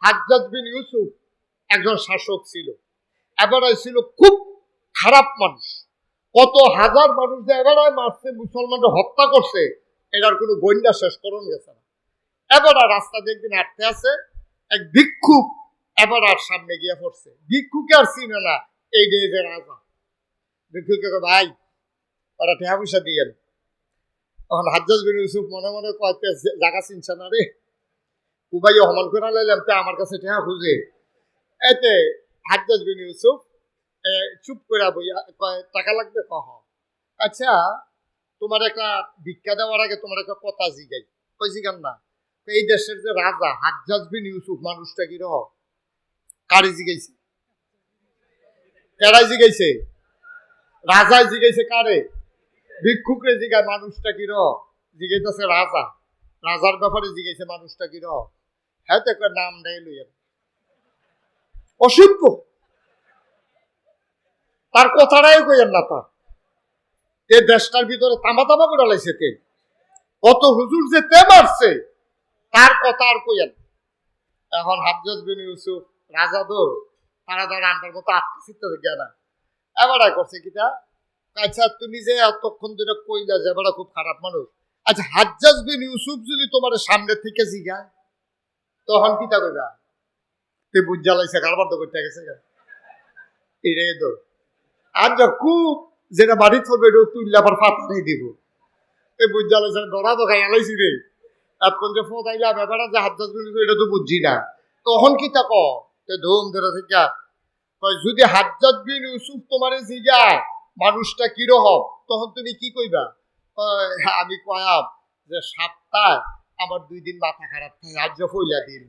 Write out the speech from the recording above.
হাজ্জাজ বিন ইউসুফ একজন শাসক ছিল, এবারে ছিল খুব খারাপ মানুষ। কত হাজার মানুষ যে এবারে মারছে, মুসলমানরা হত্যা করছে, এটার কোনো গন্ডা শেষ করণ গেছে না। এবার রাস্তা দিয়ে একদিন হাঁটতে আছে, এক ভিক্ষুক এবার আর সামনে গিয়ে পড়ছে। ভিক্ষুকে আর চিনে না, এই যে রাজা। ভিক্ষুকে ভাই ওরা টাকা পয়সা দিয়েন। তখন হাজ্জাজ বিন ইউসুফ মনে মনে কয়েকটা জায়গা চিনছে না রে, উবাই হমান করে লাইলাম তা আমার কাছে টাকা খুঁজে। এতে হাজ্জাজ বিন ইউসুফ চুপ করে বইয়া কয় টাকা লাগবে, কহ আচ্ছা তোমার একটা ভিক্ষা দেওয়ার আগে তোমার একটা কথা জিগাই। কই জিগান না, এই দেশের যে রাজা হাজ্জাজ বিন ইউসুফ মানুষটা কি রহ? কারে জিগাইছে? কেরাই জিগাইছে? রাজাই জিগাইছে কারে? ভিক্ষুকরে জিগায় মানুষটা কি রহ? জিগাইতেছে রাজা, রাজার ব্যাপারে জিগাইছে মানুষটা কি রহ? হ্যাঁ তো একটা নাম নেই লইয়া অসভ্য, তার কথাটাই কইেন না। তার এ দেশটার ভিতরে তামা তামা করে লাইছে কে, কত হুজুর যে তে মারছে, তার কথা আর কইেন। এখন হাজ্জাজ বিন ইউসুফ রাজা তো তারা তারা আন্টার মতো আত্মচিত্ত গিয়া না। এবার করছে কিটা, আচ্ছা তুমি যে এতক্ষণ ধরে কইলা যে এবার খুব খারাপ মানুষ, আচ্ছা হাজ্জাজ বিন ইউসুফ যদি তোমার সামনে থেকে জিগায় তখন কিটা কইবা? তুই বুঝ জ্বালাইছে কারবার তো করতে গেছে এটাই তো। আর খুব যেটা বাড়ি চলবে এটা তুললে আবার ফাটাই দিব, এই বুঝ জ্বালাইছে ধরা তো খাই আলাইছি রে। এতক্ষণ যে ফোটাইলা ব্যাপারটা যে হাজ্জাজ বিন ইউসুফ এটা তো বুঝছি না, তখন কিটা ধুম ধরে থেকে যদি হাজ্জাজ বিন ইউসুফ তোমারে জিগায় মানুষটা কিরকম, তখন তুমি কি কইবা? আমি কয়াম যে সপ্তাহে আমার 2 দিন মাথা খারাপ থাকে, আজ ফইলা দিন।